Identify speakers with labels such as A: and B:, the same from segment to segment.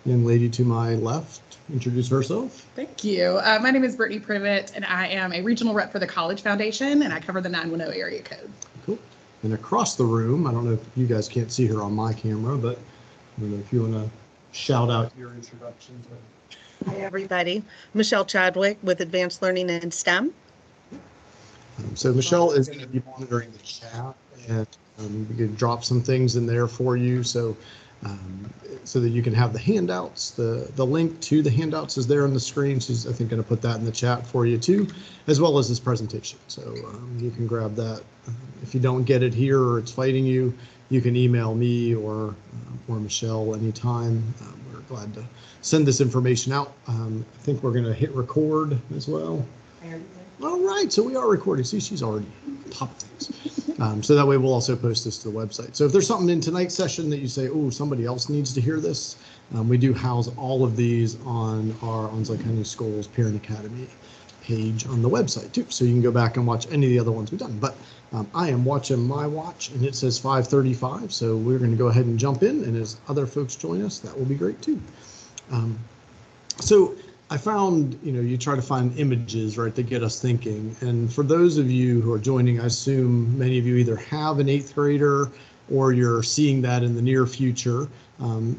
A: Young lady to my left, introduce herself.
B: Thank you. My name is Brittany Privet, and I am a regional rep for the College Foundation, and I cover the 910 area code.
A: Cool. And across the room, I don't know if you guys can't see her on my camera, but I don't know if you want to shout out your introductions.
C: Hi, everybody. Michelle Chadwick with Advanced Learning in STEM.
A: So Michelle is going to be monitoring the chat, and we could drop some things in there for you. So that you can have the handouts. The link to the handouts is there on the screen. She's, I think, going to put that in the chat for you too, as well as this presentation. So you can grab that. If you don't get it here or it's fighting you, you can email me or Michelle anytime. We're glad to send this information out. I think we're going to hit record as well. All right, so we are recording. See, she's already on top of things. So that way we'll also post this to the website. So if there's something in tonight's session that you say, oh, somebody else needs to hear this, we do house all of these on our Onslow County Schools Parent Academy page on the website too. So you can go back and watch any of the other ones we've done. But I am watching my watch and it says 5:35. So we're going to go ahead and jump in. And as other folks join us, that will be great too. So I found, you try to find images, right, that get us thinking. And for those of you who are joining, I assume many of you either have an 8th grader or you're seeing that in the near future.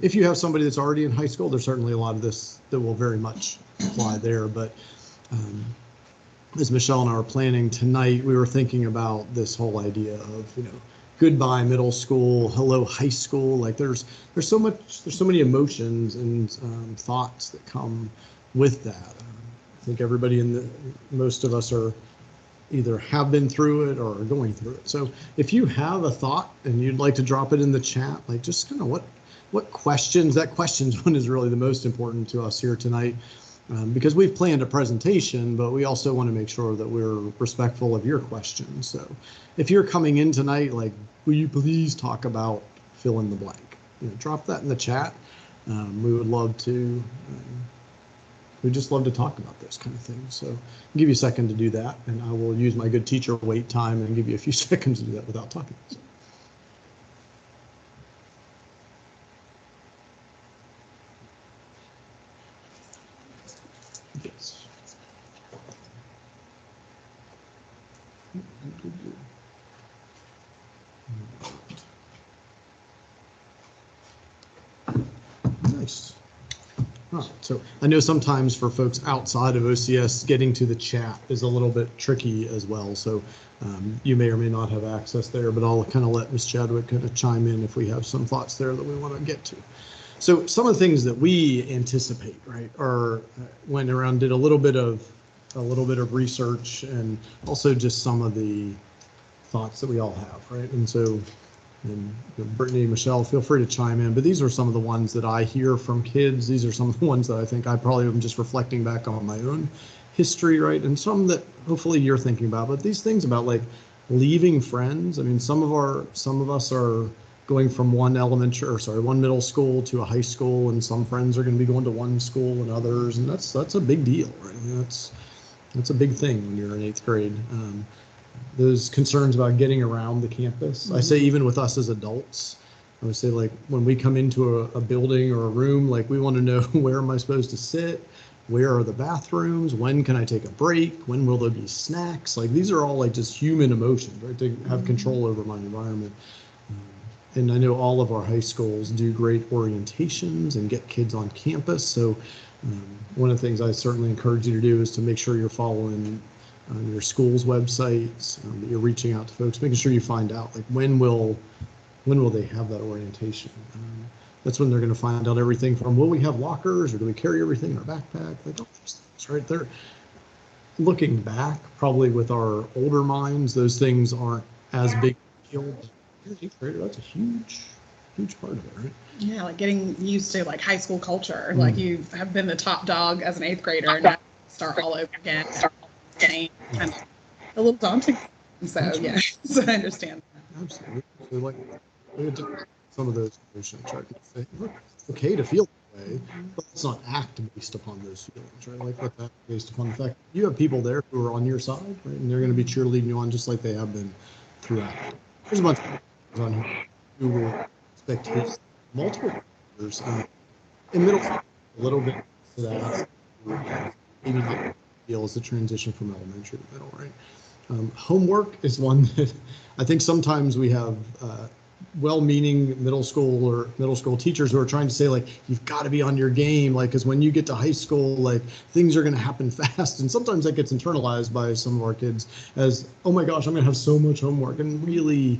A: If you have somebody that's already in high school, there's certainly a lot of this that will very much apply there. But as Michelle and I were planning tonight, we were thinking about this whole idea of, goodbye middle school, hello high school. Like there's so many emotions and thoughts that come with that. I think everybody most of us are either have been through it or are going through it. So if you have a thought and you'd like to drop it in the chat, like just kind of what questions, that questions one is really the most important to us here tonight, because we've planned a presentation, but we also want to make sure that we're respectful of your questions. So if you're coming in tonight, like, will you please talk about fill in the blank? Drop that in the chat. We would love to, we just love to talk about those kind of things. So I'll give you a second to do that, and I will use my good teacher wait time and give you a few seconds to do that without talking. So. Yes. Nice. So I know sometimes for folks outside of OCS, getting to the chat is a little bit tricky as well. So you may or may not have access there, but I'll kind of let Ms. Chadwick kind of chime in if we have some thoughts there that we want to get to. So some of the things that we anticipate, right, are went around, did a little bit of research, and also just some of the thoughts that we all have, right? And so, Brittany, Michelle, feel free to chime in, but these are some of the ones that I hear from kids. These are some of the ones that I think I probably am just reflecting back on my own history, right? And some that hopefully you're thinking about, but these things about like leaving friends. I mean, some of us are going from one middle school to a high school, and some friends are going to be going to one school and others, and that's a big deal, right? I mean, that's a big thing when you're in 8th grade. Those concerns about getting around the campus. I say even with us as adults, I would say like when we come into a building or a room, like we want to know where am I supposed to sit? Where are the bathrooms? When can I take a break? When will there be snacks? Like these are all like just human emotions, right? To have control over my environment. And I know all of our high schools do great orientations and get kids on campus. So one of the things I certainly encourage you to do is to make sure you're following your school's websites, that you're reaching out to folks, making sure you find out like when will they have that orientation. That's when they're going to find out everything from will we have lockers or do we carry everything in our backpack? Like all those things, right? They're looking back, probably with our older minds, those things aren't as big a deal. That's a huge part of it, right?
B: Yeah, like getting used to like high school culture. Like you have been the top dog as an 8th grader, and now start all over again. Kind of a little daunting. So yeah, so I understand.
A: Absolutely. So like some of those emotions, right? Say, look, it's okay to feel that way, but let's not act based upon those feelings, right? Like let that based upon the fact you have people there who are on your side, right? And they're going to be cheerleading you on just like they have been throughout. There's a bunch of on who will expect his multiple years. in middle school, a little bit to that, maybe not feel as the transition from elementary to middle, right? Homework is one that I think sometimes we have well-meaning middle school teachers who are trying to say, like, you've got to be on your game, like, because when you get to high school, like, things are going to happen fast. And sometimes that gets internalized by some of our kids as, oh my gosh, I'm going to have so much homework. And really,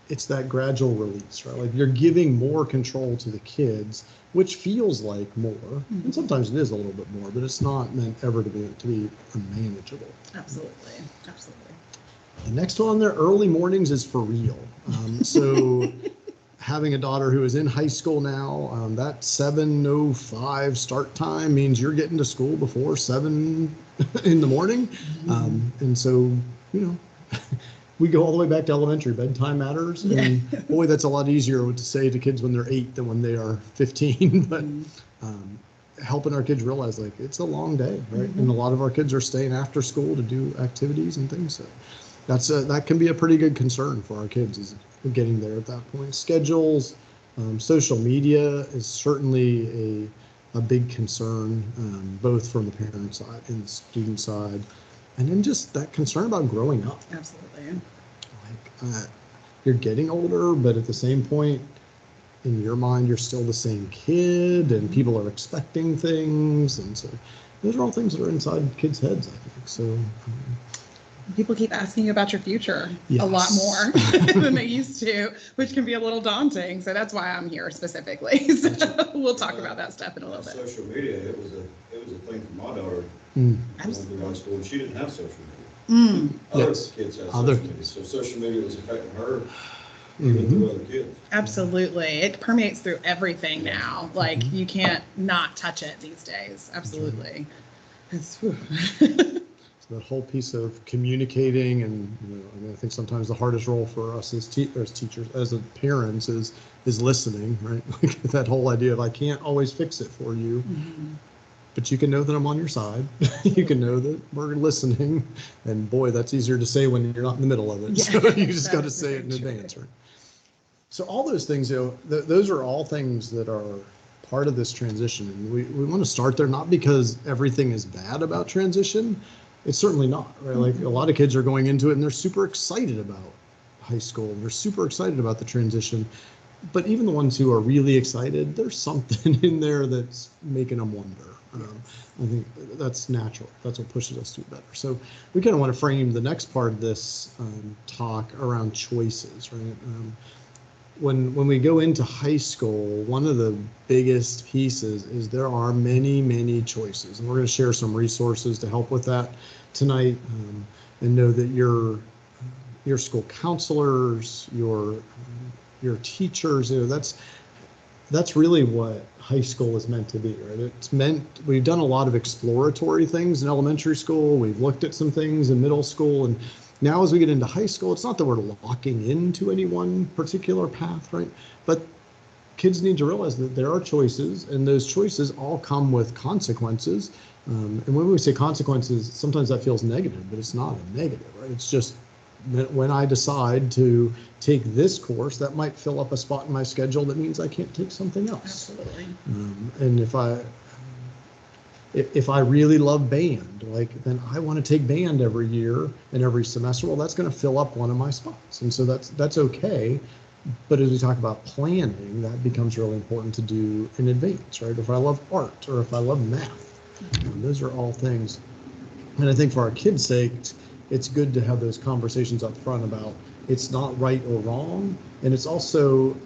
A: it's that gradual release, right? Like, you're giving more control to the kids, which feels like more. And sometimes it is a little bit more, but it's not meant ever to be unmanageable.
B: Absolutely. Absolutely.
A: The next one on there, early mornings, is for real. So having a daughter who is in high school now, that 7:05 start time means you're getting to school before 7 in the morning. And so, we go all the way back to elementary. Bedtime matters. And boy, that's a lot easier to say to kids when they're 8 than when they are 15. But helping our kids realize, like, it's a long day, right? And a lot of our kids are staying after school to do activities and things. So that can be a pretty good concern for our kids, is getting there at that point. Schedules, social media is certainly a big concern, both from the parent side and the student side. And then just that concern about growing up.
B: Absolutely.
A: Like, you're getting older, but at the same point, in your mind, you're still the same kid, and people are expecting things. And so those are all things that are inside kids' heads, I think. So
B: people keep asking you about your future a lot more than they used to, which can be a little daunting. So that's why I'm here specifically. So we'll talk about that stuff in a little bit.
D: Social media, it was a thing for my daughter going through high school, and she didn't have social media. Other kids had social media, so social media was affecting her even through other kids.
B: Absolutely. It permeates through everything now. Like, you can't not touch it these days. Absolutely.
A: That whole piece of communicating, and I think sometimes the hardest role for us as teachers, as parents, is listening, right? Like, that whole idea of, I can't always fix it for you, but you can know that I'm on your side. You can know that we're listening, and boy, that's easier to say when you're not in the middle of it. So you just got to say it in advance, right? So all those things, those are all things that are part of this transition, and we want to start there, not because everything is bad about transition. It's certainly not, right? Like, a lot of kids are going into it and they're super excited about high school, and they're super excited about the transition. But even the ones who are really excited, there's something in there that's making them wonder. I think that's natural. That's what pushes us to do better. So we kind of want to frame the next part of this talk around choices, right? When we go into high school, one of the biggest pieces is there are many, many choices. And we're going to share some resources to help with that tonight, and know that your school counselors, your teachers, that's really what high school is meant to be, right? We've done a lot of exploratory things in elementary school. We've looked at some things in middle school, and now as we get into high school, it's not that we're locking into any one particular path, right? But kids need to realize that there are choices, and those choices all come with consequences. And when we say consequences, sometimes that feels negative, but it's not a negative, right? It's just when I decide to take this course, that might fill up a spot in my schedule that means I can't take something else.
B: Absolutely.
A: And if I really love band, then I want to take band every year and every semester. Well, that's going to fill up one of my spots. And so that's okay. But as we talk about planning, that becomes really important to do in advance, right? If I love art, or if I love math, those are all things. And I think for our kids' sake, it's good to have those conversations up front about it's not right or wrong. And it's also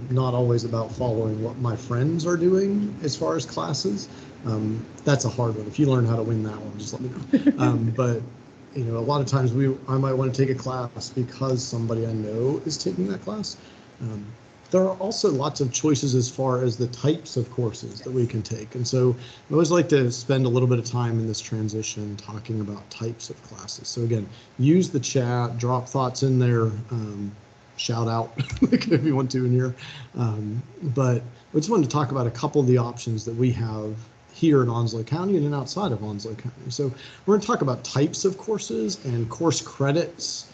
A: not always about following what my friends are doing as far as classes. That's a hard one. If you learn how to win that one, just let me know. But a lot of times I might want to take a class because somebody I know is taking that class. There are also lots of choices as far as the types of courses that we can take. And so I always like to spend a little bit of time in this transition talking about types of classes. So again, use the chat, drop thoughts in there, shout out if you want to in here. But I just wanted to talk about a couple of the options that we have here in Onslow County and then outside of Onslow County. So we're going to talk about types of courses and course credits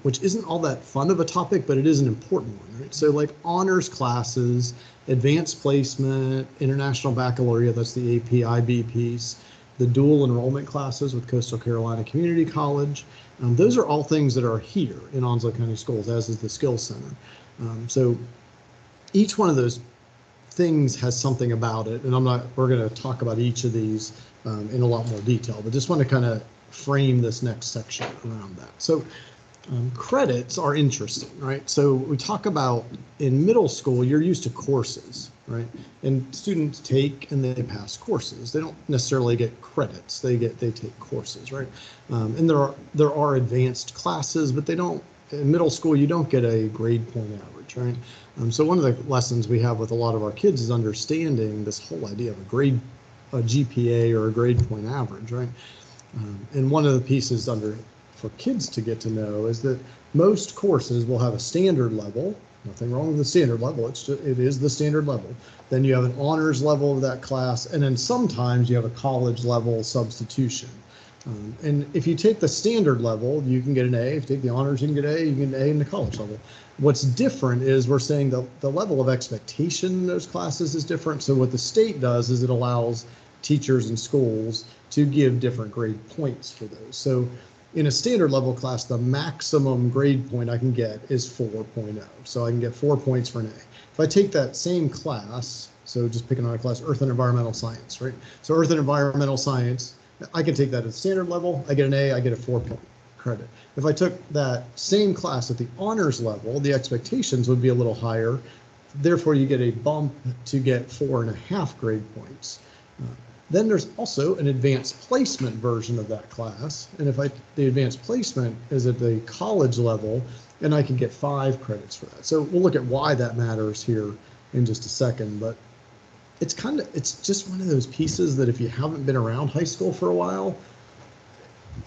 A: which isn't all that fun of a topic, but it is an important one, right? So like honors classes, advanced placement, international baccalaureate, that's the AP IB piece, the dual enrollment classes with Coastal Carolina Community College. Those are all things that are here in Onslow County Schools, as is the Skills Center. So each one of those things has something about it, and we're going to talk about each of these in a lot more detail, but just want to kind of frame this next section around that. So credits are interesting, right? So we talk about in middle school, you're used to courses, right? And students take and they pass courses. They don't necessarily get credits. They take courses, right? And there are advanced classes, but they don't. In middle school, you don't get a grade point average, right? So one of the lessons we have with a lot of our kids is understanding this whole idea of a GPA or a grade point average, right? And one of the pieces for kids to get to know is that most courses will have a standard level. Nothing wrong with the standard level. It is the standard level. Then you have an honors level of that class, and then sometimes you have a college level substitution. And if you take the standard level, you can get an A. If you take the honors, you can get A. You can get an A in the college level. What's different is we're saying the level of expectation in those classes is different. So what the state does is it allows teachers and schools to give different grade points for those. So in a standard level class, the maximum grade point I can get is 4.0. So I can get 4 points for an A. If I take that same class, so just picking on a class, Earth and Environmental Science, right? So Earth and Environmental Science, I can take that at standard level, I get an A, I get a 4-point credit. If I took that same class at the honors level, the expectations would be a little higher. Therefore, you get a bump to get 4.5 grade points. Then there's also an advanced placement version of that class. And if the advanced placement is at the college level, and I can get 5 credits for that. So we'll look at why that matters here in just a second, but it's just one of those pieces that if you haven't been around high school for a while,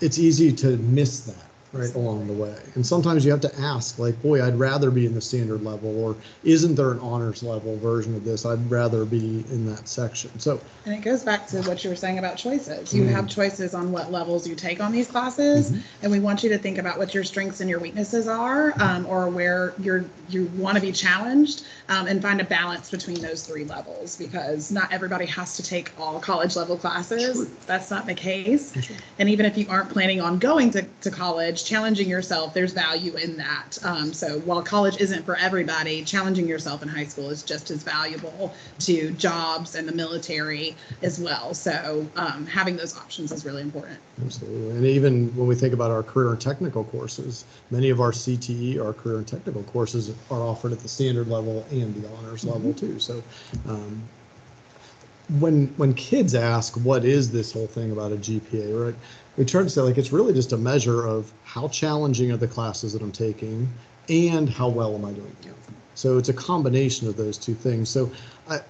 A: it's easy to miss that right along the way. And sometimes you have to ask, like, boy, I'd rather be in the standard level, or isn't there an honors level version of this? I'd rather be in that section. So,
B: and it goes back to what you were saying about choices. You have choices on what levels you take on these classes, and we want you to think about what your strengths and your weaknesses are, or where you want to be challenged, and find a balance between those 3 levels, because not everybody has to take all college level classes. True. That's not the case. True. And even if you aren't planning on going to college, challenging yourself, there's value in that. So while college isn't for everybody, challenging yourself in high school is just as valuable to jobs and the military as well. So having those options is really important.
A: Absolutely. And even when we think about our career and technical courses, many of our CTE, our career and technical courses, are offered at the standard level and the honors level too. So when kids ask, what is this whole thing about a GPA, right? We try to say, like, it's really just a measure of how challenging are the classes that I'm taking and how well am I doing. So it's a combination of those two things. So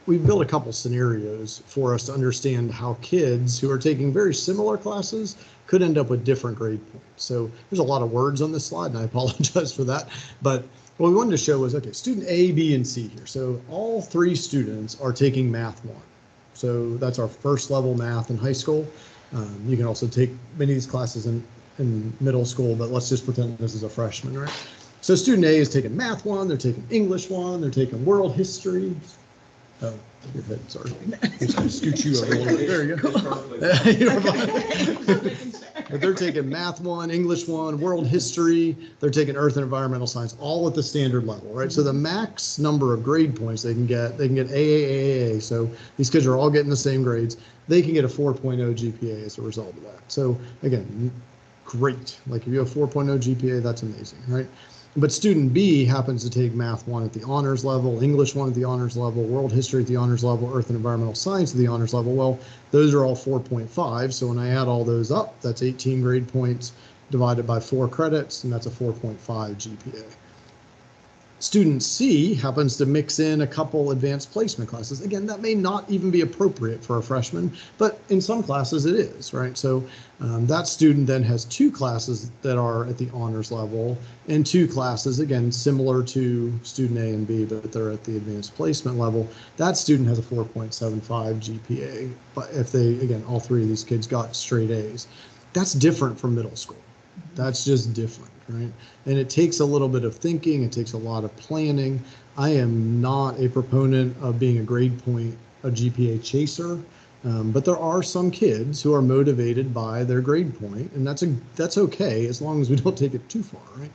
A: we've built a couple scenarios for us to understand how kids who are taking very similar classes could end up with different grade points. So there's a lot of words on this slide, and I apologize for that. But what we wanted to show was, okay, student A, B, and C here. So all 3 students are taking Math 1. So that's our first level math in high school. You can also take many of these classes in middle school, but let's just pretend this is a freshman, right? So student A is taking Math 1, they're taking English 1, they're taking World History. Oh, your head, sorry. I'm just going to scoot you over a little bit. There you go. But they're taking Math 1, English 1, World History, they're taking Earth and Environmental Science, all at the standard level, right? So the max number of grade points they can get AAAA. So these kids are all getting the same grades. They can get a 4.0 GPA as a result of that. So again, great. Like if you have 4.0 GPA, that's amazing, right? But student B happens to take Math 1 at the honors level, English 1 at the honors level, World History at the honors level, Earth and Environmental Science at the honors level. Well, those are all 4.5. So when I add all those up, that's 18 grade points divided by 4 credits, and that's a 4.5 GPA. Student C happens to mix in a couple advanced placement classes. Again, that may not even be appropriate for a freshman, but in some classes it is, right? So that student then has 2 classes that are at the honors level and 2 classes, again, similar to student A and B, but they're at the advanced placement level. That student has a 4.75 GPA, but if they, again, all 3 of these kids got straight A's. That's different from middle school. That's just different, right? And it takes a little bit of thinking. It takes a lot of planning. I am not a proponent of being a grade point, a GPA chaser. But there are some kids who are motivated by their grade point, and that's okay as long as we don't take it too far, right?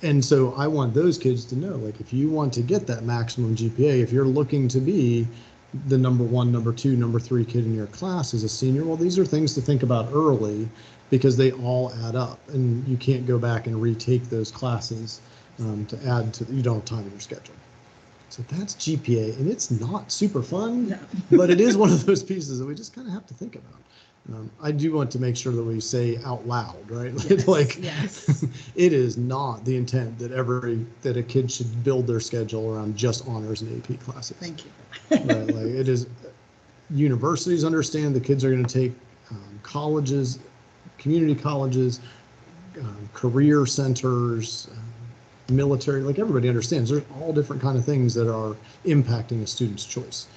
A: And so I want those kids to know, like, if you want to get that maximum GPA, if you're looking to be the number 1, number 2, number 3 kid in your class as a senior, well, these are things to think about early because they all add up, and you can't go back and retake those classes to add to. You don't have time in your schedule. So that's GPA, and it's not super fun, but it is one of those pieces that we just kind of have to think about. I do want to make sure that we say out loud, right?
B: Yes,
A: like,
B: yes.
A: It is not the intent that that a kid should build their schedule around just honors and AP classes.
B: Thank you.
A: Right? Like, it is. Universities understand the kids are going to take colleges, community colleges, career centers. Military, like, everybody understands there's all different kind of things that are impacting a student's choice.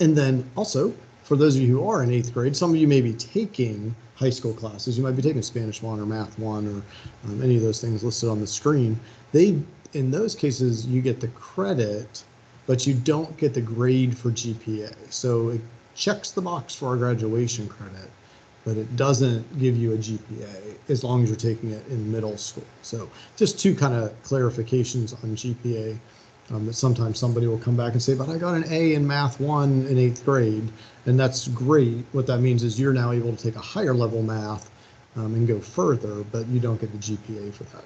A: And then also, for those of you who are in 8th grade, some of you may be taking high school classes. You might be taking Spanish 1 or Math 1 or any of those things listed on the screen. In those cases, you get the credit, but you don't get the grade for GPA. So it checks the box for our graduation credit, but it doesn't give you a GPA as long as you're taking it in middle school. So just two kind of clarifications on GPA, that sometimes somebody will come back and say, but I got an A in Math 1 in 8th grade, and that's great. What that means is you're now able to take a higher level math and go further, but you don't get the GPA for that.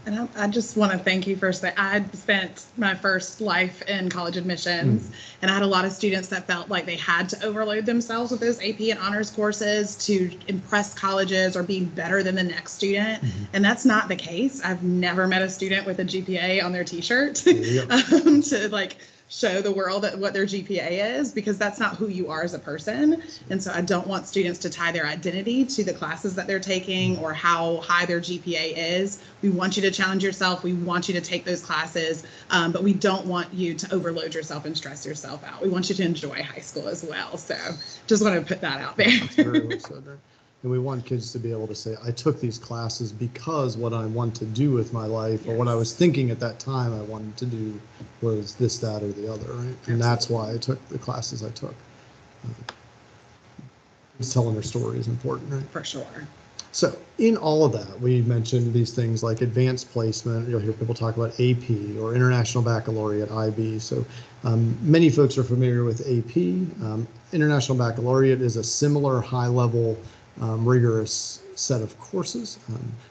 B: And I just want to thank you first. I had spent my first life in college admissions, and I had a lot of students that felt like they had to overload themselves with those AP and honors courses to impress colleges or be better than the next student. And that's not the case. I've never met a student with a GPA on their t-shirt to like show the world what their GPA is, because that's not who you are as a person. And so I don't want students to tie their identity to the classes that they're taking or how high their GPA is. We want you to challenge yourself. We want you to take those classes, but we don't want you to overload yourself and stress yourself out. We want you to enjoy high school as well. So just want to put that out there.
A: That's very well said, right? And we want kids to be able to say, I took these classes because what I want to do with my life, or what I was thinking at that time I wanted to do was this, that, or the other, right? And that's why I took the classes I took. Telling their story is important, right?
B: For sure.
A: So in all of that, we mentioned these things like advanced placement. You'll hear people talk about AP or International Baccalaureate, IB. So many folks are familiar with AP. International Baccalaureate is a similar high-level rigorous set of courses.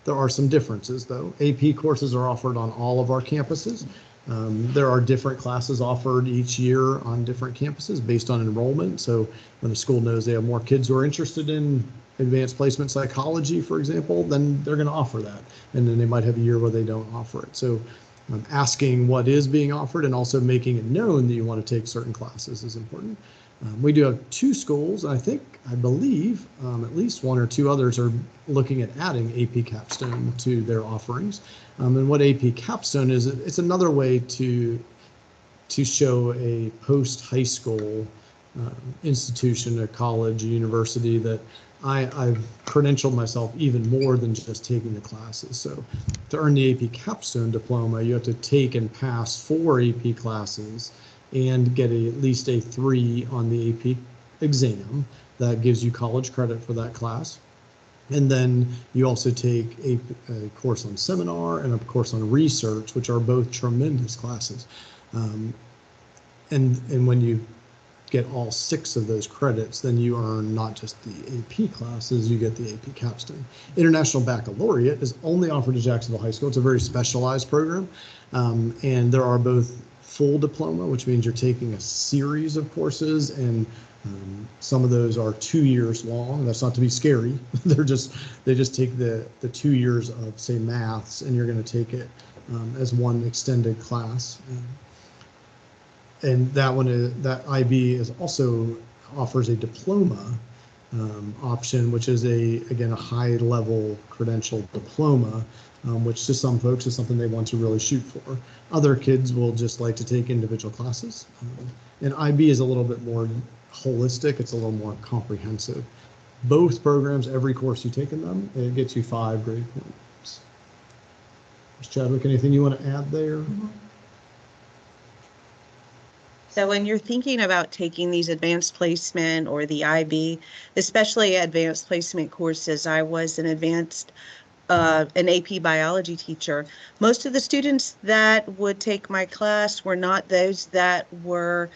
A: There are some differences, though. AP courses are offered on all of our campuses. There are different classes offered each year on different campuses based on enrollment. So when a school knows they have more kids who are interested in advanced placement psychology, for example, then they're going to offer that. And then they might have a year where they don't offer it. So asking what is being offered and also making it known that you want to take certain classes is important. We do have 2 schools, and I believe at least 1 or 2 others are looking at adding AP Capstone to their offerings. And what AP Capstone is, it's another way to show a post-high school institution, a college, a university that I've credentialed myself even more than just taking the classes. So to earn the AP Capstone diploma, you have to take and pass 4 AP classes and get at least a 3 on the AP exam. That gives you college credit for that class. And then you also take a course on seminar and a course on research, which are both tremendous classes. And when you get all 6 of those credits, then you earn not just the AP classes, you get the AP Capstone. International Baccalaureate is only offered to Jacksonville High School. It's a very specialized program. And there are both full diploma, which means you're taking a series of courses, and some of those are 2 years long. That's not to be scary. They just take the 2 years of, say, maths, and you're going to take it as one extended class. And that IB also offers a diploma option, which is again a high level credential diploma, which to some folks is something they want to really shoot for. Other kids will just like to take individual classes. And IB is a little bit more holistic. It's a little more comprehensive. both programs, every course you take in them, it gets you 5 grade points. Ms. Chadwick, anything you want to add there?
C: So when you're thinking about taking these advanced placement or the IB, especially advanced placement courses, I was an AP biology teacher. Most of the students that would take my class were not those that were,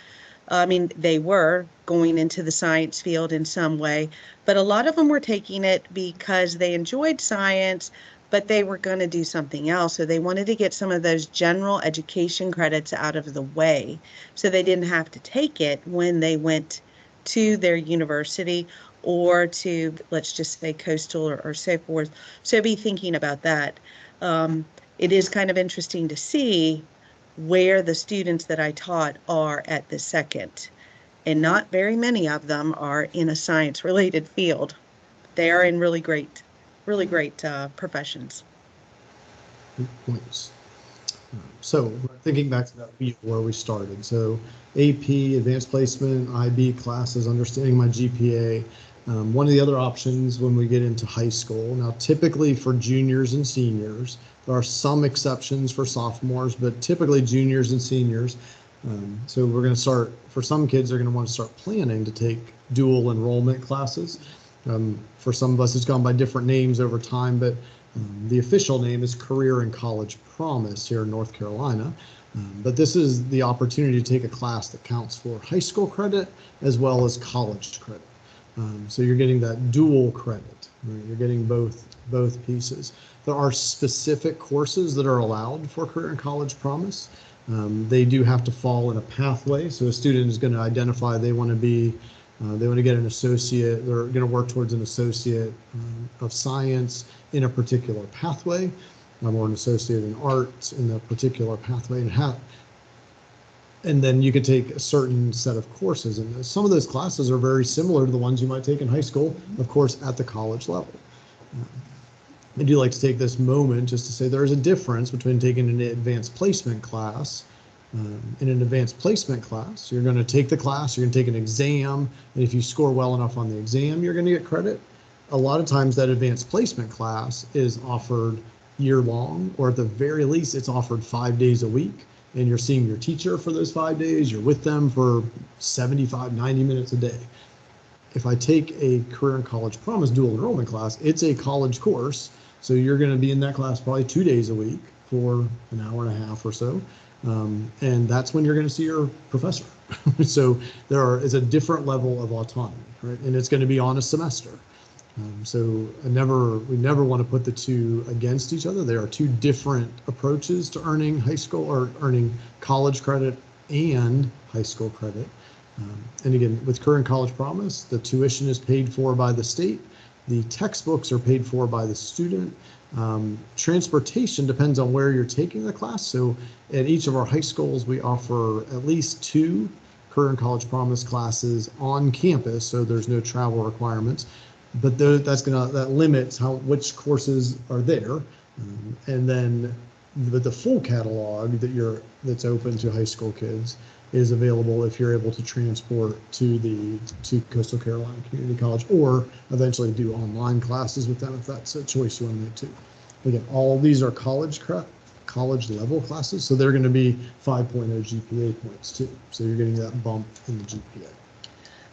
C: they were going into the science field in some way, but a lot of them were taking it because they enjoyed science, but they were going to do something else. So they wanted to get some of those general education credits out of the way so they didn't have to take it when they went to their university or to, let's just say, coastal or so forth. So be thinking about that. It is kind of interesting to see where the students that I taught are at the second. And not very many of them are in a science-related field. They are in really great professions.
A: Good points. So thinking back to that where we started. So AP, advanced placement, IB classes, understanding my GPA. One of the other options when we get into high school, now typically for juniors and seniors, there are some exceptions for sophomores, but typically juniors and seniors. So we're going to start, for some kids, they're going to want to start planning to take dual enrollment classes. For some of us, it's gone by different names over time, but the official name is Career and College Promise here in North Carolina. But this is the opportunity to take a class that counts for high school credit as well as college credit. So you're getting that dual credit, right? You're getting both pieces. There are specific courses that are allowed for Career and College Promise. They do have to fall in a pathway. So a student is going to identify they want to get an associate, they're going to work towards an associate of science in a particular pathway, or an associate in arts in a particular pathway, and then you could take a certain set of courses. And some of those classes are very similar to the ones you might take in high school, of course, at the college level. I do like to take this moment just to say there's a difference between taking an advanced placement class. In an advanced placement class, you're going to take the class, you're going to take an exam, and if you score well enough on the exam, you're going to get credit. A lot of times that advanced placement class is offered year-long, or at the very least, it's offered 5 days a week, and you're seeing your teacher for those 5 days, you're with them for 75, 90 minutes a day. If I take a Career and College Promise dual enrollment class, it's a college course, so you're going to be in that class probably 2 days a week for an hour and a half or so. And that's when you're going to see your professor. So is a different level of autonomy, right? And it's going to be on a semester. So we never want to put the two against each other. There are two different approaches to earning high school or earning college credit and high school credit. And again, with Career and College Promise, the tuition is paid for by the state. The textbooks are paid for by the student. Transportation depends on where you're taking the class. So at each of our high schools, we offer at least 2 Career and College Promise classes on campus, so there's no travel requirements. But that limits which courses are there. And then the full catalog that's open to high school kids is available if you're able to transport to Coastal Carolina Community College, or eventually do online classes with them if that's a choice you want to make too. Again, all of these are college level classes, so they're going to be 5.0 GPA points too. So you're getting that bump in the GPA.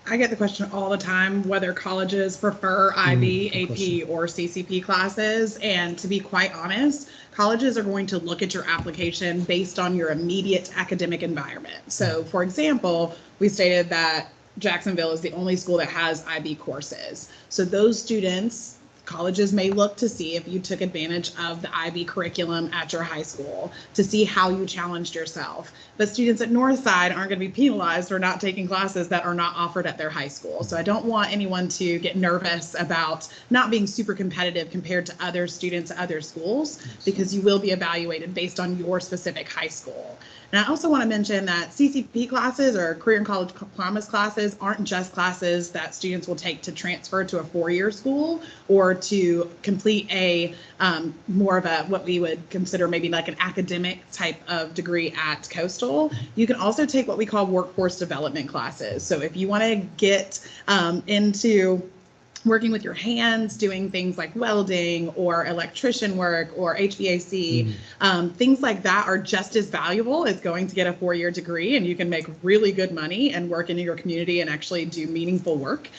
B: I get the question all the time whether colleges prefer IB, AP, or CCP classes. And to be quite honest, colleges are going to look at your application based on your immediate academic environment. So for example, we stated that Jacksonville is the only school that has IB courses. So those students, colleges may look to see if you took advantage of the IB curriculum at your high school to see how you challenged yourself. But students at Northside aren't going to be penalized for not taking classes that are not offered at their high school. So I don't want anyone to get nervous about not being super competitive compared to other students at other schools, because you will be evaluated based on your specific high school. And I also want to mention that CCP classes, or Career and College Promise classes, aren't just classes that students will take to transfer to a 4-year school or to complete a more of a what we would consider maybe like an academic type of degree at Coastal. You can also take what we call workforce development classes. So if you want to get into working with your hands, doing things like welding or electrician work or HVAC, things like that are just as valuable as going to get a 4-year degree, and you can make really good money and work in your community and actually do meaningful work.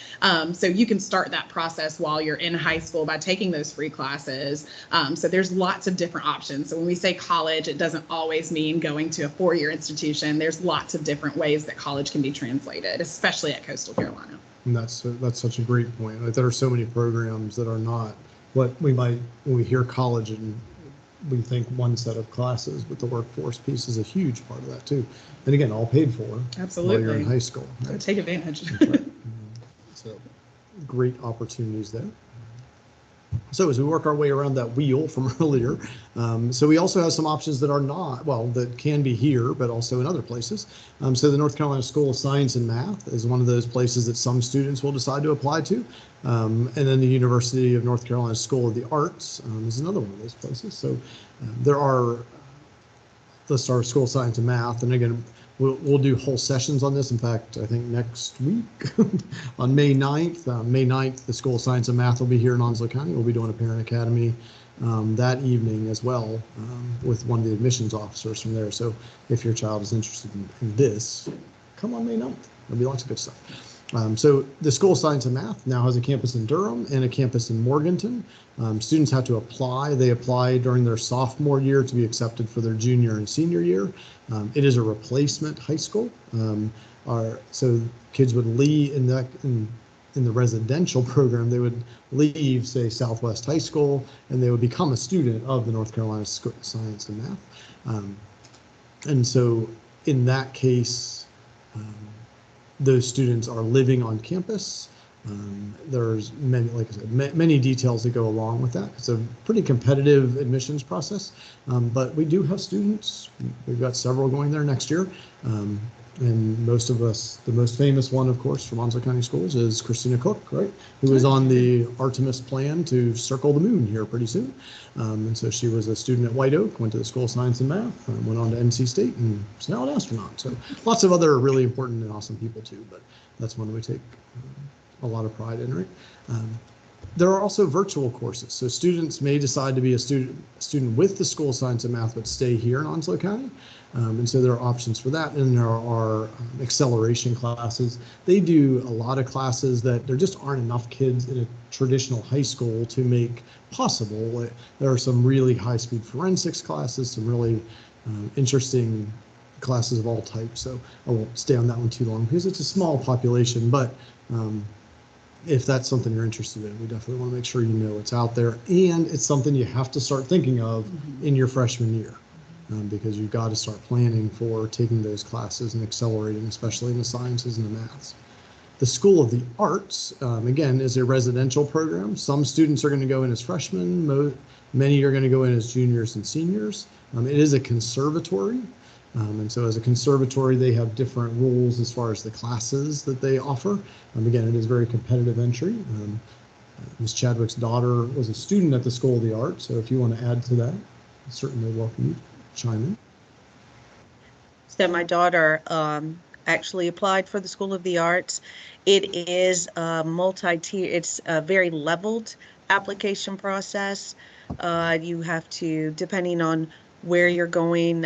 B: So you can start that process while you're in high school by taking those free classes. So there's lots of different options. So when we say college, it doesn't always mean going to a 4-year institution. There's lots of different ways that college can be translated, especially at Coastal Carolina.
A: And that's such a great point. Like, there are so many programs that are not what we might, when we hear college, and we think one set of classes, but the workforce piece is a huge part of that too. And again, all paid for.
B: Absolutely.
A: While you're in high school.
B: So take advantage.
A: Right. So great opportunities there. So as we work our way around that wheel from earlier, so we also have some options that are not, well, that can be here, but also in other places. So the North Carolina School of Science and Math is one of those places that some students will decide to apply to. And then the University of North Carolina School of the Arts is another one of those places. So there are, let's start with School of Science and Math. And again, we'll do whole sessions on this. In fact, I think next week on May 9th, the School of Science and Math will be here in Onslow County. We'll be doing a parent academy that evening as well with one of the admissions officers from there. So if your child is interested in this, come on May 9th. There'll be lots of good stuff. So the School of Science and Math now has a campus in Durham and a campus in Morganton. Students have to apply. They apply during their sophomore year to be accepted for their junior and senior year. It is a replacement high school. So kids would leave in the residential program, they would leave, say, Southwest High School, and they would become a student of the North Carolina School of Science and Math. And so in that case, those students are living on campus. There's many, like I said, many details that go along with that. It's a pretty competitive admissions process, but we do have students. We've got several going there next year. And most of us, the most famous one, of course, from Onslow County Schools is Christina Cook, right? Who is on the Artemis plan to circle the moon here pretty soon. And so she was a student at White Oak, went to the School of Science and Math, went on to NC State, and is now an astronaut. So lots of other really important and awesome people too, but that's one we take a lot of pride in, right? There are also virtual courses. So students may decide to be a student with the School of Science and Math, but stay here in Onslow County. And so there are options for that. And there are acceleration classes. They do a lot of classes that there just aren't enough kids in a traditional high school to make possible. There are some really high-speed forensics classes, some really interesting classes of all types. So I won't stay on that one too long because it's a small population, but if that's something you're interested in, we definitely want to make sure you know it's out there, and it's something you have to start thinking of in your freshman year, because you've got to start planning for taking those classes and accelerating, especially in the sciences and the maths. The School of the Arts, again, is a residential program. Some students are going to go in as freshmen, many are going to go in as juniors and seniors. It is a conservatory. And so as a conservatory, they have different rules as far as the classes that they offer. Again, it is very competitive entry. Ms. Chadwick's daughter was a student at the School of the Arts, so if you want to add to that, certainly welcome you to chime in.
C: So my daughter actually applied for the School of the Arts. It is a multi-tier, it's a very leveled application process. You have to, depending on where you're going,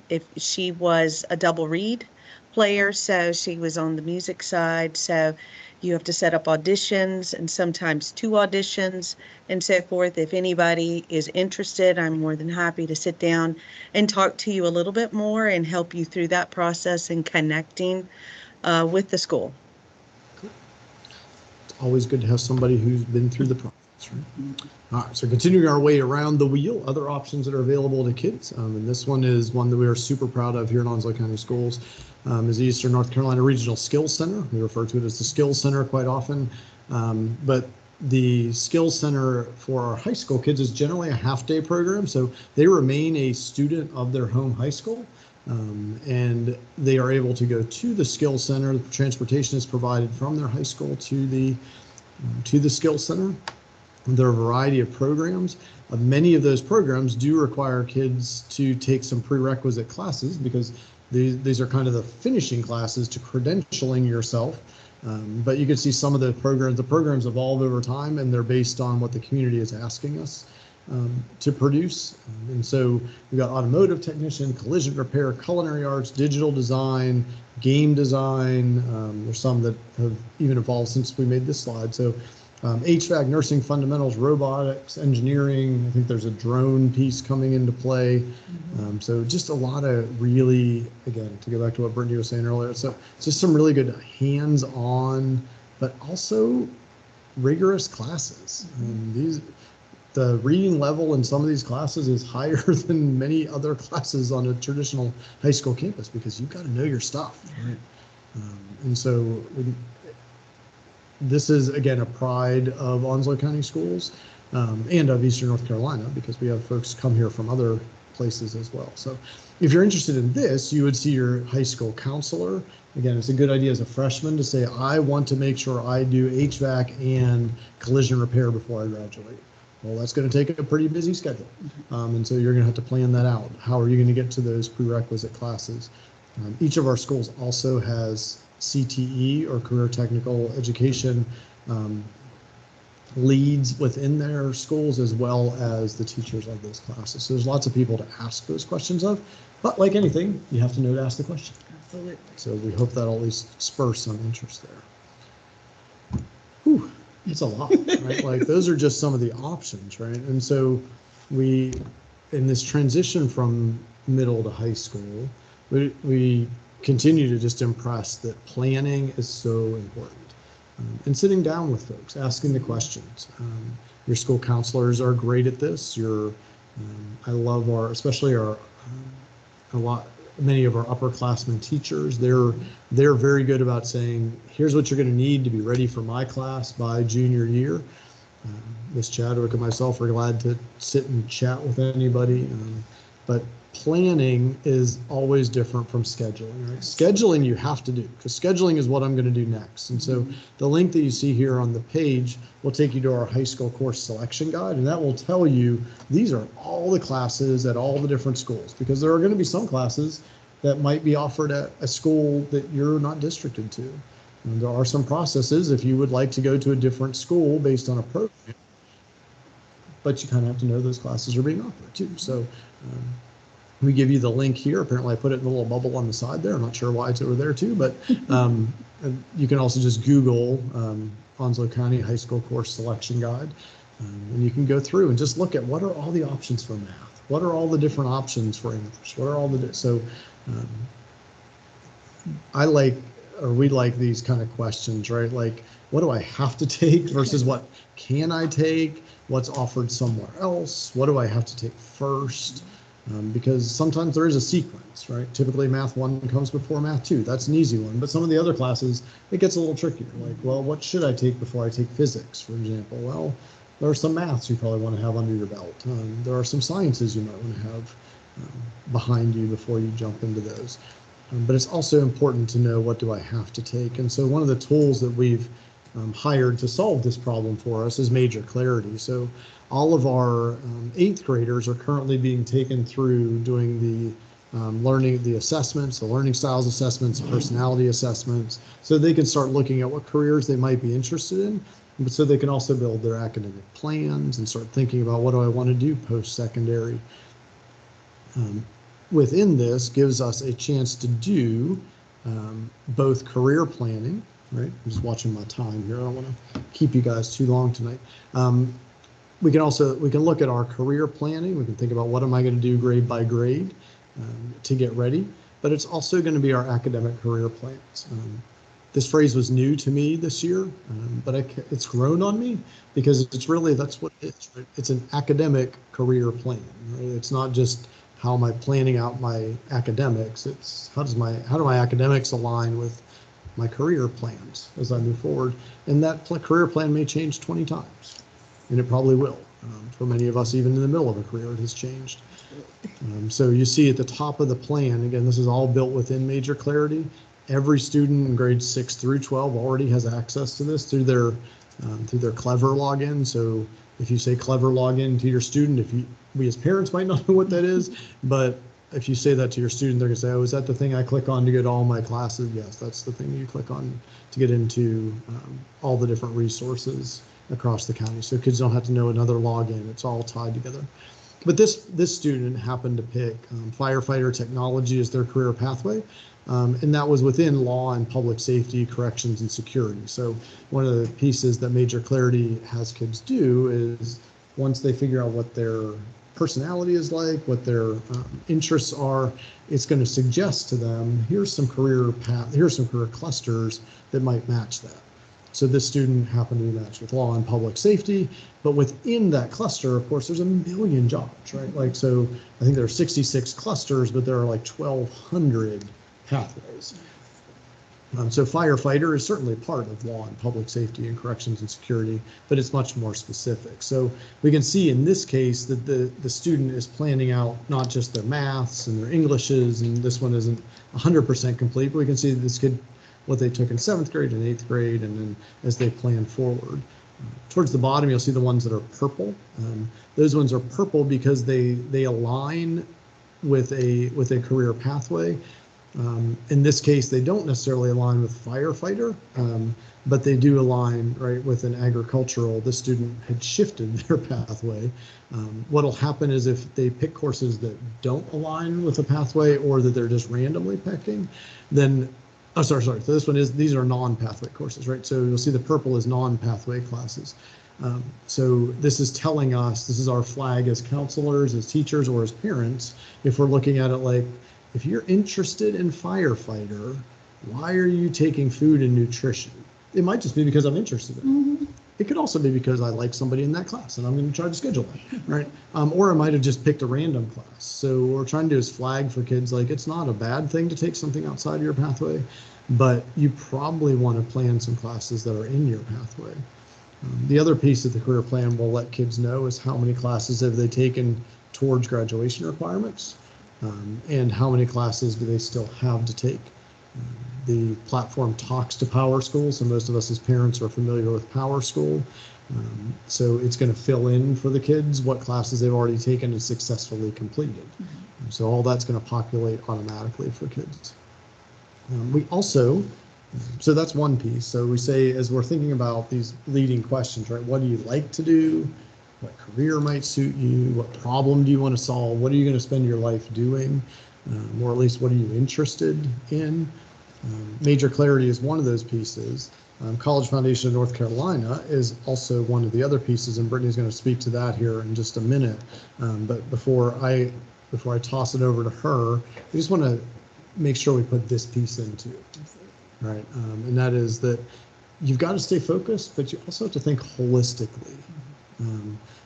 C: if she was a double reed player, so she was on the music side, so you have to set up auditions and sometimes 2 auditions and so forth. If anybody is interested, I'm more than happy to sit down and talk to you a little bit more and help you through that process and connecting with the school.
A: Cool. It's always good to have somebody who's been through the process. Right. All right, so continuing our way around the wheel, other options that are available to kids, and this one is one that we are super proud of here in Onslow County Schools, is the Eastern North Carolina Regional Skills Center. We refer to it as the Skills Center quite often, but the Skills Center for our high school kids is generally a half-day program, so they remain a student of their home high school, and they are able to go to the Skills Center. The transportation is provided from their high school to the Skills Center. There are a variety of programs. Many of those programs do require kids to take some prerequisite classes because these are kind of the finishing classes to credentialing yourself But you can see some of the programs. The programs evolve over time, and they're based on what the community is asking us to produce. And so we've got automotive technician, collision repair, culinary arts, digital design, game design. There's some that have even evolved since we made this slide. So HVAC, nursing fundamentals, robotics, engineering. I think there's a drone piece coming into play. So just a lot of really, again, to go back to what Brittany was saying earlier, so just some really good hands-on, but also rigorous classes. The reading level in some of these classes is higher than many other classes on a traditional high school campus because you've got to know your stuff. Right? And so this is, again, a pride of Onslow County Schools and of Eastern North Carolina because we have folks come here from other places as well. So if you're interested in this, you would see your high school counselor. Again, it's a good idea as a freshman to say, I want to make sure I do HVAC and collision repair before I graduate. Well, that's going to take a pretty busy schedule. And so you're going to have to plan that out. How are you going to get to those prerequisite classes? Each of our schools also has CTE or career technical education leads within their schools as well as the teachers of those classes. So there's lots of people to ask those questions of, but like anything, you have to know to ask the question.
B: Absolutely.
A: So we hope that'll at least spur some interest there. Whew. It's a lot, right? Like those are just some of the options, right? And so we, in this transition from middle to high school, we continue to just impress that planning is so important. And sitting down with folks, asking the questions. Your school counselors are great at this. I love especially many of our upperclassmen teachers. They're very good about saying, here's what you're going to need to be ready for my class by junior year. Ms. Chadwick and myself are glad to sit and chat with anybody. But planning is always different from scheduling. Right? Scheduling you have to do, because scheduling is what I'm going to do next. And so the link that you see here on the page will take you to our high school course selection guide, and that will tell you these are all the classes at all the different schools, because there are going to be some classes that might be offered at a school that you're not districted to. And there are some processes if you would like to go to a different school based on a program, but you kind of have to know those classes are being offered too. So we give you the link here. Apparently I put it in the little bubble on the side there. I'm not sure why it's over there too, but you can also just Google Onslow County High School Course Selection Guide. And you can go through and just look at what are all the options for math? What are all the different options for English? What are all the, so we like these kind of questions, right? Like, what do I have to take versus what can I take? What's offered somewhere else? What do I have to take first? Because sometimes there is a sequence, right? Typically Math 1 comes before Math 2. That's an easy one. But some of the other classes, it gets a little trickier. Like, well, what should I take before I take physics, for example? Well, there are some maths you probably want to have under your belt. There are some sciences you might want to have behind you before you jump into those. But it's also important to know, what do I have to take? And so one of the tools that we've hired to solve this problem for us is Major Clarity. So all of our 8th graders are currently being taken through doing the learning, the assessments, the learning styles assessments, personality assessments, so they can start looking at what careers they might be interested in, but so they can also build their academic plans and start thinking about, what do I want to do post-secondary. Within this gives us a chance to do both career planning, right? I'm just watching my time here. I don't want to keep you guys too long tonight. We can look at our career planning. We can think about, what am I going to do grade by grade to get ready, but it's also going to be our academic career plans. This phrase was new to me this year, but it's grown on me, because it's really, that's what it is, right? It's an academic career plan, right? It's not just how am I planning out my academics, it's how do my academics align with my career plans as I move forward. And that career plan may change 20 times, and it probably will. For many of us, even in the middle of a career, it has changed. So you see at the top of the plan, again, this is all built within Major Clarity. Every student in grades 6 through 12 already has access to this through their Clever login. So if you say Clever login to your student, we as parents might not know what that is, but if you say that to your student, they're gonna say, oh, is that the thing I click on to get all my classes? Yes, that's the thing you click on to get into all the different resources across the county. So kids don't have to know another login. It's all tied together. But this student happened to pick firefighter technology as their career pathway. And that was within law and public safety, corrections, and security. So one of the pieces that Major Clarity has kids do is once they figure out what their personality is like, what their interests are, it's going to suggest to them, here's some career clusters that might match that. So this student happened to be matched with law and public safety, but within that cluster, of course, there's a million jobs, right? Like, so I think there are 66 clusters, but there are like 1,200 pathways. So firefighter is certainly part of law and public safety and corrections and security, but it's much more specific. So we can see in this case that the student is planning out not just their maths and their Englishes, and this one isn't 100% complete, but we can see that this kid, what they took in 7th grade and 8th grade, and then as they plan forward. Towards the bottom, you'll see the ones that are purple. Those ones are purple because they align with a career pathway. In this case, they don't necessarily align with firefighter, but they do align right with an agricultural. This student had shifted their pathway. What'll happen is if they pick courses that don't align with a pathway or that they're just randomly picking, then, oh, sorry. So this one is, these are non-pathway courses, right? So you'll see the purple is non-pathway classes. So this is telling us, this is our flag as counselors, as teachers, or as parents, if we're looking at it like, if you're interested in firefighter, why are you taking food and nutrition? It might just be because I'm interested in it. Mm-hmm. It could also be because I like somebody in that class and I'm going to try to schedule that, right? Or I might have just picked a random class. So what we're trying to do is flag for kids, like it's not a bad thing to take something outside your pathway, but you probably want to plan some classes that are in your pathway. The other piece of the career plan we'll let kids know is how many classes have they taken towards graduation requirements. And how many classes do they still have to take? The platform talks to PowerSchool, so most of us as parents are familiar with PowerSchool. So it's going to fill in for the kids what classes they've already taken and successfully completed. So all that's going to populate automatically for kids. We also, so that's one piece. So we say, as we're thinking about these leading questions, right? What do you like to do? What career might suit you? What problem do you want to solve? What are you going to spend your life doing? Or at least what are you interested in? Major Clarity is one of those pieces. College Foundation of North Carolina is also one of the other pieces, and Brittany's going to speak to that here in just a minute. But before I toss it over to her, I just want to make sure we put this piece into it, right? And that is that you've got to stay focused, but you also have to think holistically.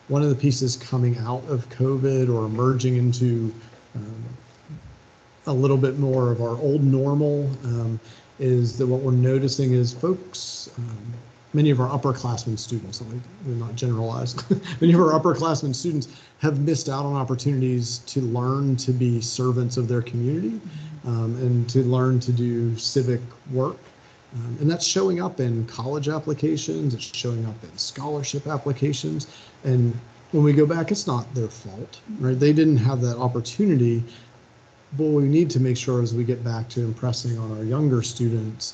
A: One of the pieces coming out of COVID or emerging into a little bit more of our old normal is that what we're noticing is folks, many of our upperclassmen students, we're not generalized, many of our upperclassmen students have missed out on opportunities to learn to be servants of their community and to learn to do civic work. And that's showing up in college applications, it's showing up in scholarship applications. And when we go back, it's not their fault, right? They didn't have that opportunity. But what we need to make sure as we get back to impressing on our younger students,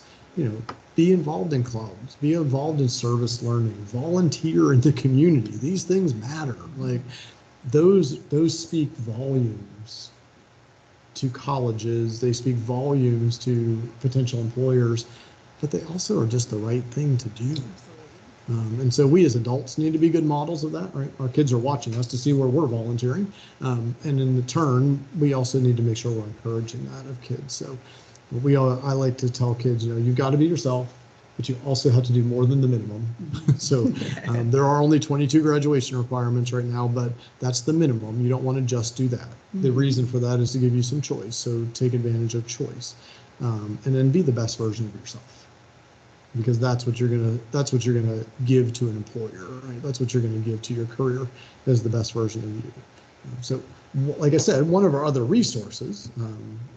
A: be involved in clubs, be involved in service learning, volunteer in the community. These things matter. Like those speak volumes to colleges, they speak volumes to potential employers, but they also are just the right thing to do. And so we as adults need to be good models of that, right? Our kids are watching us to see where we're volunteering. And in the turn, we also need to make sure we're encouraging that of kids. So I like to tell kids, you've got to be yourself, but you also have to do more than the minimum. So there are only 22 graduation requirements right now, but that's the minimum. You don't want to just do that. The reason for that is to give you some choice. So take advantage of choice and then be the best version of yourself. Because that's what you're gonna give to an employer, right? That's what you're gonna give to your career as the best version of you. So, like I said, one of our other resources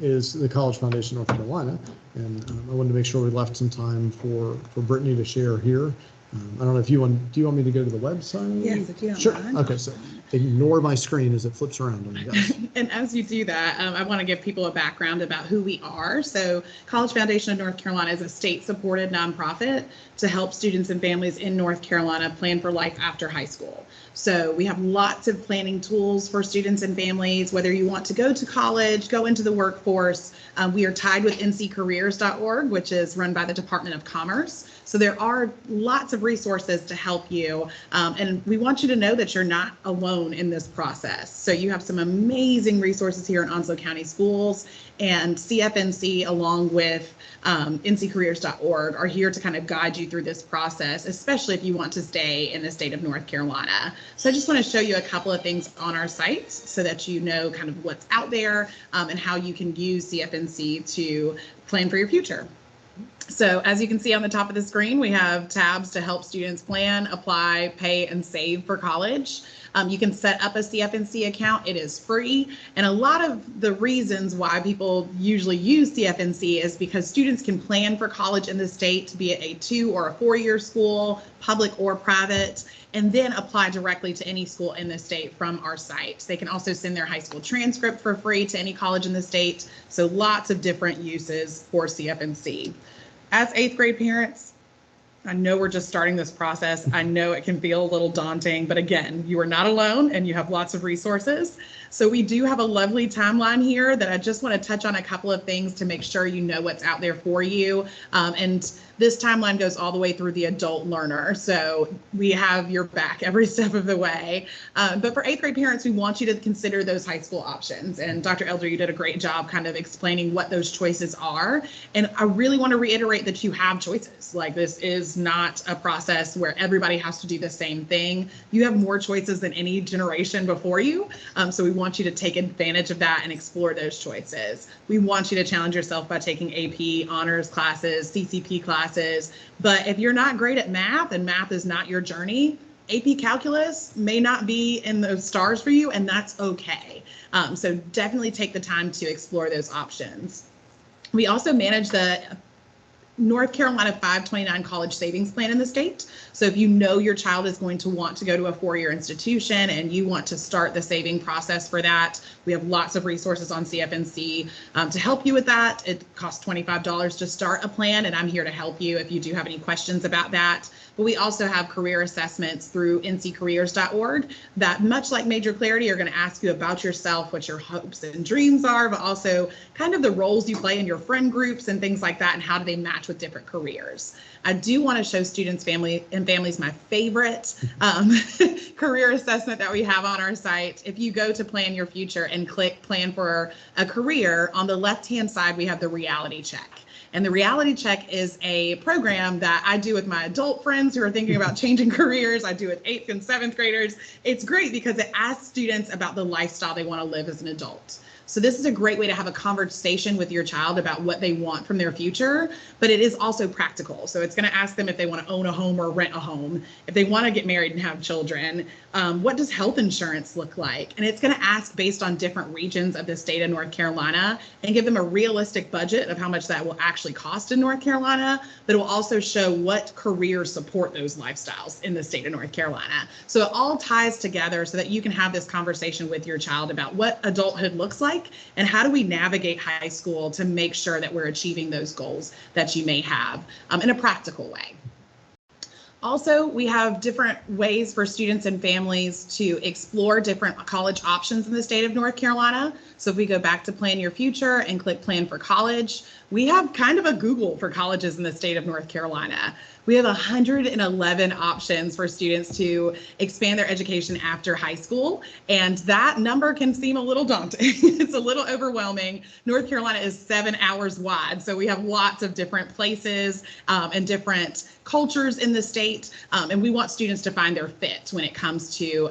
A: is the College Foundation of North Carolina, and I wanted to make sure we left some time for Brittany to share here. I don't know if do you want me to go to the website?
B: Yes, if you don't
A: Sure.
B: mind.
A: Okay, so ignore my screen as it flips around on you guys.
B: And as you do that, I want to give people a background about who we are. So College Foundation of North Carolina is a state-supported nonprofit to help students and families in North Carolina plan for life after high school. So we have lots of planning tools for students and families, whether you want to go to college, go into the workforce. We are tied with nccareers.org, which is run by the Department of Commerce. So there are lots of resources to help you. And we want you to know that you're not alone in this process. So you have some amazing resources here in Onslow County Schools, and CFNC along with nccareers.org are here to kind of guide you through this process, especially if you want to stay in the state of North Carolina. So I just want to show you a couple of things on our site so that you know kind of what's out there and how you can use CFNC to plan for your future. So as you can see on the top of the screen, we have tabs to help students plan, apply, pay, and save for college. You can set up a CFNC account. It is free. And a lot of the reasons why people usually use CFNC is because students can plan for college in the state, be it a 2 or a 4-year school, public or private, and then apply directly to any school in the state from our site. They can also send their high school transcript for free to any college in the state. So lots of different uses for CFNC. As 8th grade parents, I know we're just starting this process. I know it can feel a little daunting, but again, you are not alone and you have lots of resources. So we do have a lovely timeline here that I just want to touch on a couple of things to make sure you know what's out there for you. And this timeline goes all the way through the adult learner. So we have your back every step of the way. But for 8th grade parents, we want you to consider those high school options. And Dr. Elder, you did a great job kind of explaining what those choices are. And I really want to reiterate that you have choices. Like, this is not a process where everybody has to do the same thing. You have more choices than any generation before you. So we want you to take advantage of that and explore those choices. We want you to challenge yourself by taking AP honors classes, CCP classes. But if you're not great at math and math is not your journey, AP calculus may not be in those stars for you, and that's okay. So definitely take the time to explore those options. We also manage the North Carolina 529 college savings plan in the state. So if you know your child is going to want to go to a 4-year institution and you want to start the saving process for that, we have lots of resources on CFNC to help you with that. It costs $25 to start a plan, and I'm here to help you if you do have any questions about that. But we also have career assessments through nccareers.org that, much like Major Clarity, are going to ask you about yourself, what your hopes and dreams are, but also kind of the roles you play in your friend groups and things like that, and how do they match with different careers. I do want to show students, families my favorite career assessment that we have on our site. If you go to Plan Your Future and click Plan for a Career, on the left-hand side, we have the reality check. And the reality check is a program that I do with my adult friends who are thinking about changing careers. I do with 8th and 7th graders. It's great because it asks students about the lifestyle they want to live as an adult. So this is a great way to have a conversation with your child about what they want from their future, but it is also practical. So it's going to ask them if they want to own a home or rent a home, if they want to get married and have children, what does health insurance look like? And it's going to ask based on different regions of the state of North Carolina and give them a realistic budget of how much that will actually cost in North Carolina, but it will also show what careers support those lifestyles in the state of North Carolina. So it all ties together so that you can have this conversation with your child about what adulthood looks like and how do we navigate high school to make sure that we're achieving those goals that you may have in a practical way. Also, we have different ways for students and families to explore different college options in the state of North Carolina. So if we go back to Plan Your Future and click Plan for College, we have kind of a Google for colleges in the state of North Carolina. We have 111 options for students to expand their education after high school, and that number can seem a little daunting. It's a little overwhelming. North Carolina is 7 hours wide, so we have lots of different places and different cultures in the state, and we want students to find their fit when it comes to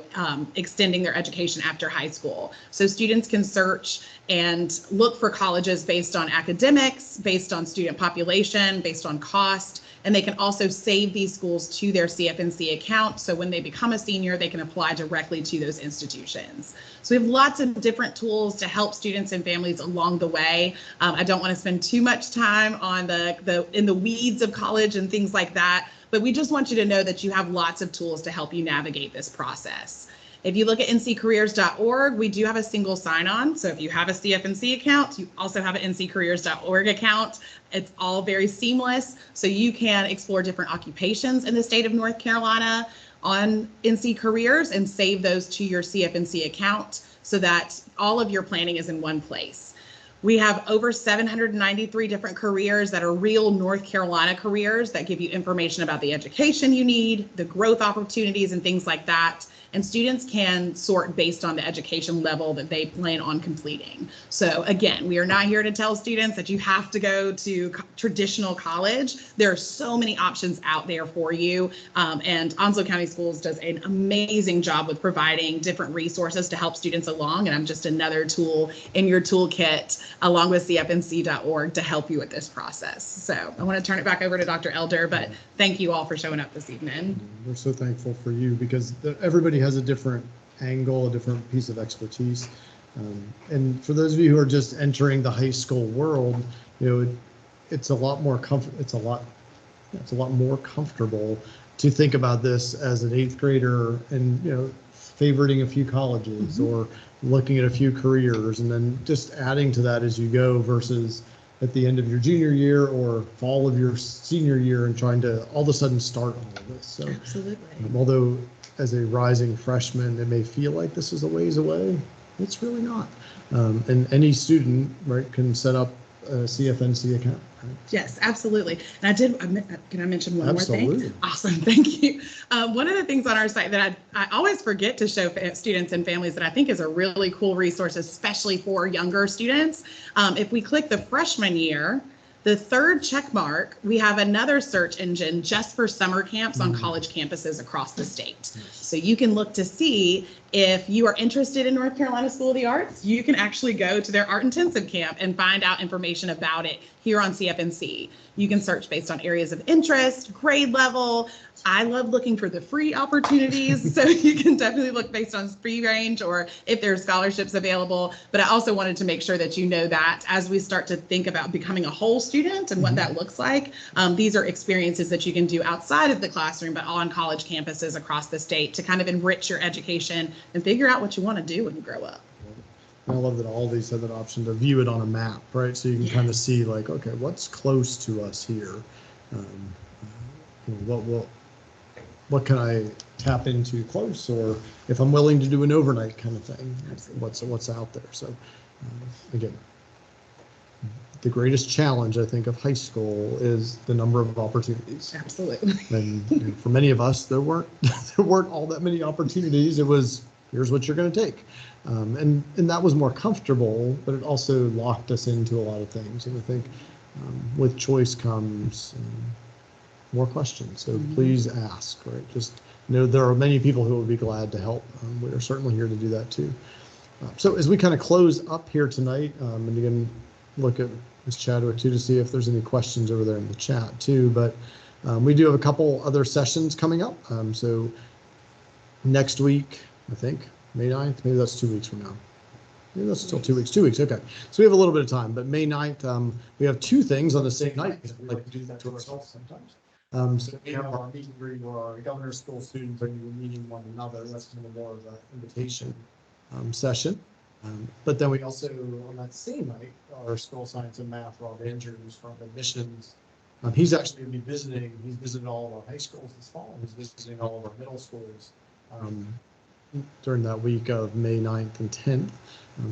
B: extending their education after high school. So students can search and look for colleges based on academics, based on student population, based on cost, and they can also save these schools to their CFNC account. So when they become a senior, they can apply directly to those institutions. So we have lots of different tools to help students and families along the way. I don't want to spend too much time on in the weeds of college and things like that, but we just want you to know that you have lots of tools to help you navigate this process. If you look at nccareers.org, we do have a single sign-on. So if you have a CFNC account, you also have an nccareers.org account. It's all very seamless. So you can explore different occupations in the state of North Carolina on NC Careers and save those to your CFNC account so that all of your planning is in one place. We have over 793 different careers that are real North Carolina careers that give you information about the education you need, the growth opportunities and things like that. And students can sort based on the education level that they plan on completing. So again, we are not here to tell students that you have to go to traditional college. There are so many options out there for you. And Onslow County Schools does an amazing job with providing different resources to help students along. And I'm just another tool in your toolkit along with cfnc.org to help you with this process. So I want to turn it back over to Dr. Elder, but thank you all for showing up this evening.
A: We're so thankful for you because everybody has a different angle, a different piece of expertise. And for those of you who are just entering the high school world, it's a lot more it's a lot more comfortable to think about this as an 8th grader and favoriting a few colleges or looking at a few careers and then just adding to that as you go versus at the end of your junior year or fall of your senior year and trying to all of a sudden start all of this. So
B: absolutely.
A: Although as a rising freshman, it may feel like this is a ways away. It's really not. And any student, right, can set up a CFNC account. Right?
B: Yes, absolutely. And can I mention one
A: Absolutely.
B: more thing? Awesome, thank you. One of the things on our site that I always forget to show students and families that I think is a really cool resource, especially for younger students. If we click the freshman year, the 3rd check mark, we have another search engine just for summer camps on college campuses across the state. So you can look to see if you are interested in North Carolina School of the Arts, you can actually go to their art intensive camp and find out information about it here on CFNC. You can search based on areas of interest, grade level. I love looking for the free opportunities. So you can definitely look based on free range or if there are scholarships available. But I also wanted to make sure that you know that as we start to think about becoming a whole student and what that looks like, these are experiences that you can do outside of the classroom, but on college campuses across the state to kind of enrich your education and figure out what you want to do when you grow up.
A: I love that all these have an option to view it on a map, right? So you can kind of see like, okay, what's close to us here? What can I tap into close, or if I'm willing to do an overnight kind of thing, what's out there? So again, the greatest challenge I think of high school is the number of opportunities.
B: Absolutely.
A: And for many of us, there weren't all that many opportunities. It was here's what you're going to take, and that was more comfortable, but it also locked us into a lot of things. And I think with choice comes more questions. So please ask, right? Just know there are many people who will be glad to help. We are certainly here to do that too. So as we kind of close up here tonight, and again, look at Ms. Chadwick too to see if there's any questions over there in the chat too, but we do have a couple other sessions coming up. So next week, I think, May 9th, maybe that's 2 weeks from now. Maybe that's still 2 weeks, 2 weeks, okay. So we have a little bit of time, but May 9th, we have 2 things on the same night. We like to do that to ourselves sometimes. So we have our meet and greet where our governor's school students are meeting one another. That's kind of more of an invitation session. But then we also, on that same night, our school science and math, Rob Andrews from admissions, he's actually going to be visiting, he's visited all of our high schools this fall, he's visiting all of our middle schools during that week of May 9th and 10th.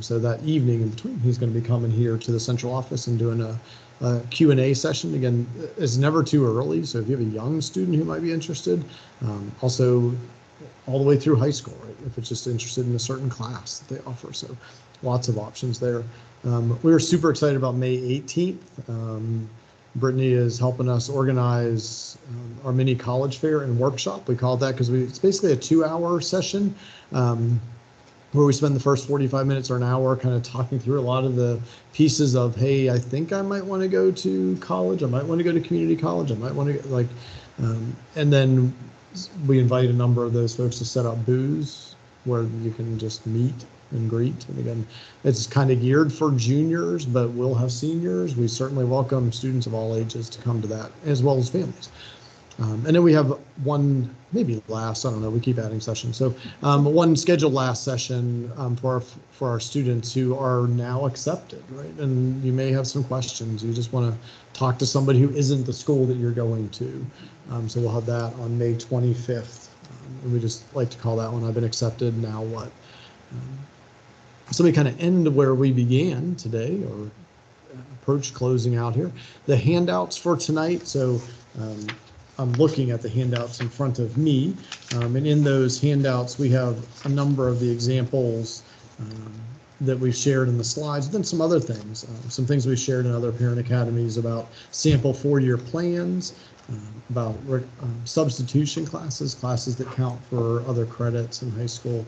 A: So that evening in between, he's going to be coming here to the central office and doing a Q&A session. Again, it's never too early. So if you have a young student who might be interested, also all the way through high school, right? If it's just interested in a certain class that they offer. So lots of options there. We were super excited about May 18th. Brittany is helping us organize our mini college fair and workshop. We call it that because it's basically a 2-hour session where we spend the first 45 minutes or an hour kind of talking through a lot of the pieces of, hey, I think I might want to go to college. I might want to go to community college. I might want to and then we invite a number of those folks to set up booths where you can just meet and greet. And again, it's kind of geared for juniors, but we'll have seniors. We certainly welcome students of all ages to come to that, as well as families. And then we have one, maybe last, I don't know, we keep adding sessions. So one scheduled last session for our students who are now accepted, right? And you may have some questions. You just want to talk to somebody who isn't the school that you're going to. So we'll have that on May 25th. And we just like to call that one, I've been accepted, now what? So we kind of end where we began today, or approach closing out here. The handouts for tonight, so I'm looking at the handouts in front of me, and in those handouts we have a number of the examples that we've shared in the slides, and then some other things, some things we've shared in other parent academies about sample 4-year plans, about substitution classes, classes that count for other credits in high school.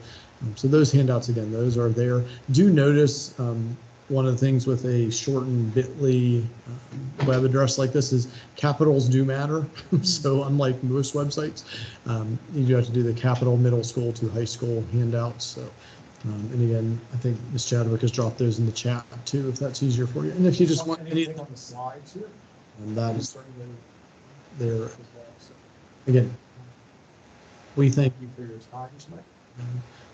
A: So those handouts, again, those are there. Do notice one of the things with a shortened bit.ly web address like this is capitals do matter. So unlike most websites, you do have to do the capital middle school to high school handouts. So, and again, I think Ms. Chadwick has dropped those in the chat too, if that's easier for you. And if you just want anything on the slides here, that is certainly there as well. So again, we thank you for your time tonight.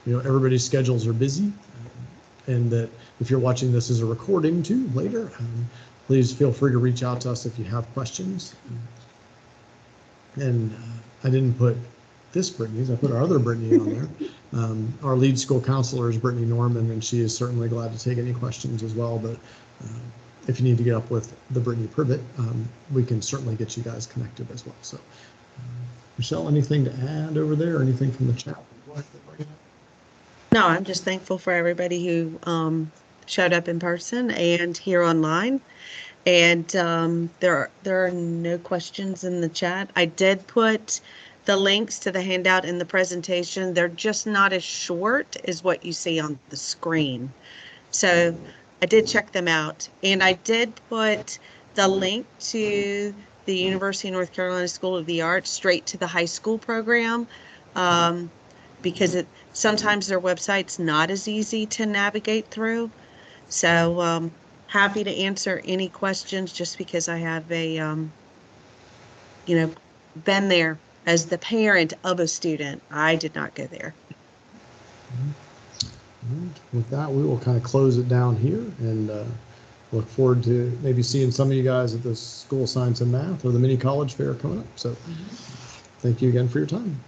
A: You know, everybody's schedules are busy, and that if you're watching this as a recording too later, please feel free to reach out to us if you have questions. And I didn't put this Brittany's, I put our other Brittany on there. Our lead school counselor is Brittany Norman, and she is certainly glad to take any questions as well. But if you need to get up with the Brittany Privet, we can certainly get you guys connected as well. So Michelle, anything to add over there, or anything from the chat?
C: No, I'm just thankful for everybody who showed up in person and here online. And there are no questions in the chat. I did put the links to the handout in the presentation. They're just not as short as what you see on the screen. So I did check them out. And I did put the link to the University of North Carolina School of the Arts straight to the high school program, because sometimes their website's not as easy to navigate through. So happy to answer any questions, just because I have a, been there as the parent of a student. I did not go there.
A: With that, we will kind of close it down here, and look forward to maybe seeing some of you guys at the School of Science and Math or the mini college fair coming up. So thank you again for your time.